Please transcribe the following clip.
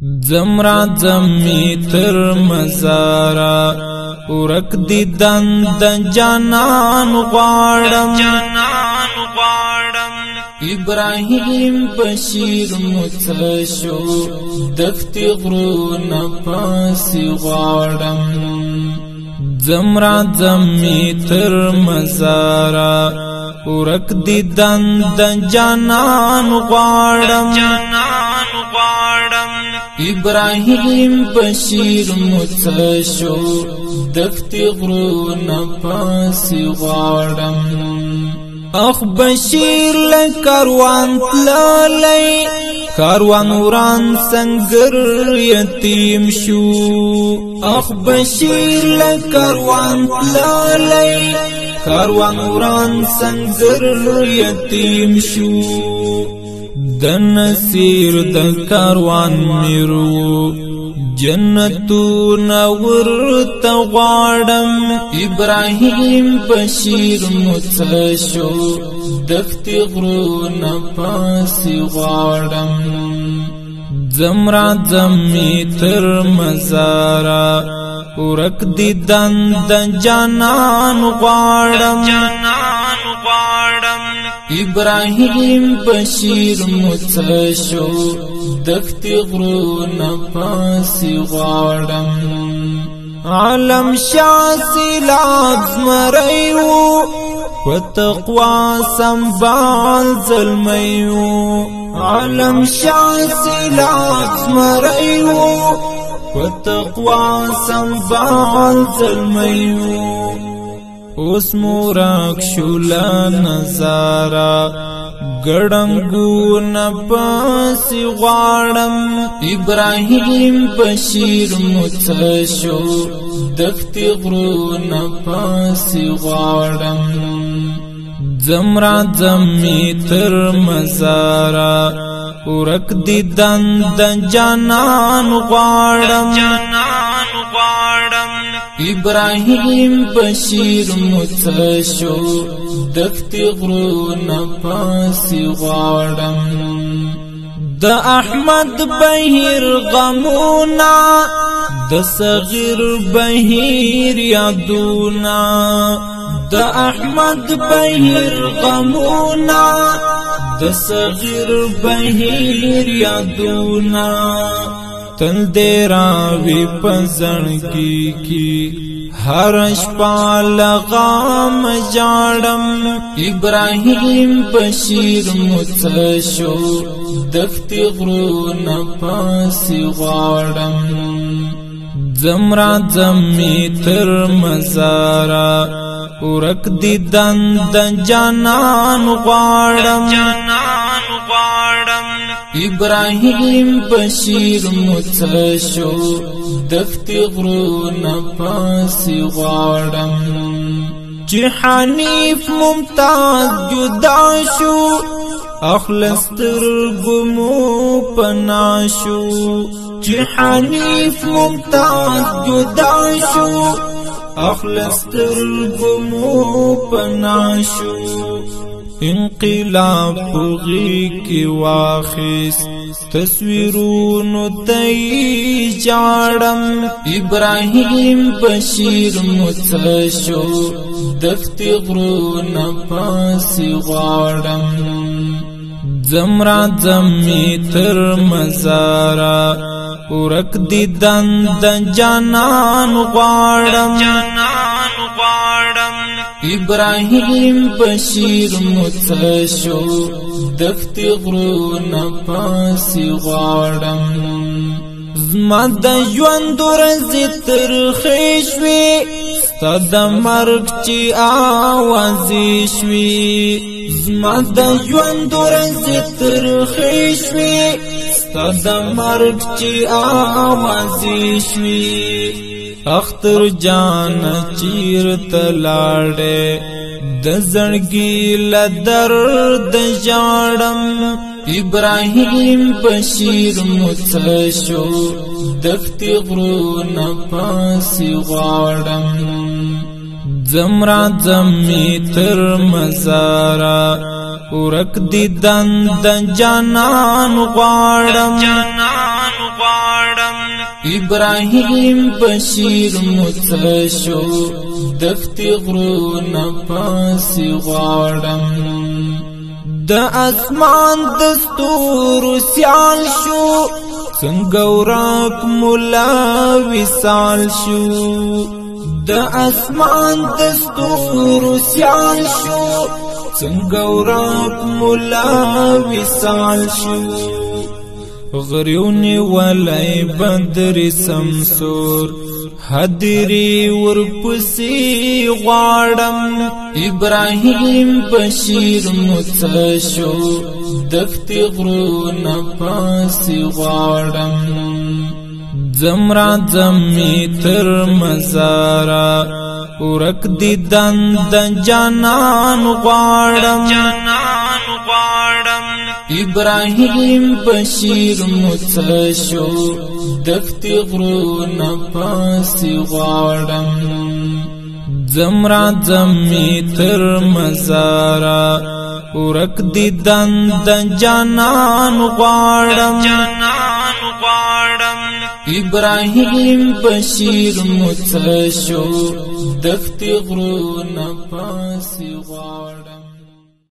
زمرا زمی تر مزارا ورک دی دند جانان غواړم ابراهیم بشیر متشو دختی غرونه پاسی غواړم زمرا زمی تر مزارا ورک دی دند جانان غواړم ابراهیم بشیر متشو دختی غرونه پاسی غواړم اخ بشیر لکاروان تلالی کاروان وران سنگر یتیم شو اخ بشیر لکاروان تلالی کاروان وران سنگر یتیم شو د نصیر د کاروان میرو جنتو نور تغواړم ابراهیم بشیر متشو دختی غرونه پاسی غواړم زمرا زمی تر مزارا ورک دی دند جانان غواړم ابراهیم بشیر متشو دختی غرونه پاسی غواړم عالم شاه سیلاب زمریو وتقوا سنبال ظلمیو عالم شاه سیلاب زمریو وتقوا سنبال ظلمیو اوس موراک شولا نظارا گڑنگونا پاسی غواړم ابراهیم بشیر متشو دختی غرونه پاسی غواړم زمرا زمی تر مزارا ورک دی دند جانان غواړم ابراهیم بشیر متشو دختی غرونه پاسی غواړم د احمد بهیر غمونا د صغیر بهیر یادونا د احمد بهیر غمونا د صغیر بهیر یادونا تل دې راوي پزړګي کی هر شپه لغام جاړم ابراهیم بشیر متشو دختی غرونه پاسی غواړم زمرا زمی تر مزارا ورک دی دند جانان غواړم ابراهیم بشیر متشو دختی غرونه پاسی غواړم چې حنیف ممتاز جدا شو اخلص ترګمو پناشو چې حنیف ممتاز جدا شو اخلص ترګمو پناشو انقلاب پوغی کی واخیس تصویرونو تی جاړم ابراهیم بشیر متشو دختی غرونه پاسی غواړم زمرا زمی تر مزارا ورک دی دند جانان غواړم ابراهیم بشیر متشو دختی غرونه پاسی غواړم زما د ژوند ورځې ترخې شوې ستا د مرګ چې آوازې شوې زما د ژوند ورځې ترخې شوې ستا د مرګ چې آوازې شوې اختر جان چیرته لاړې د زړګي له درد ژاړم ابراهیم بشیر متشو دختی غرونه پاسی غواړم زمرا زمی تر مزارا ورک دی دند جانان غواړم غواړم ابراهیم بشیر متشو دختی غرونه پاسی غواړم د اسمان دستور سیال شو څنګه ورک مولا وصال شو د اسمان دستور سیال شو څنګه ورک مولا وصال شو غریونی ولای بدر سمسور حدری ورپسی غواړم ابراهیم بشیر متشو دختی غرونه پاسی غواړم زمرا زمی تر مزارا ورک دی دند جانان غواړم ابراهیم بشیر متشو دختی غرونه پاسی غواړم زمرا زمی تر مزارا ورک دی دند جانان غواړم ابراهیم بشیر متشو دختی غرونه پاسی غواړم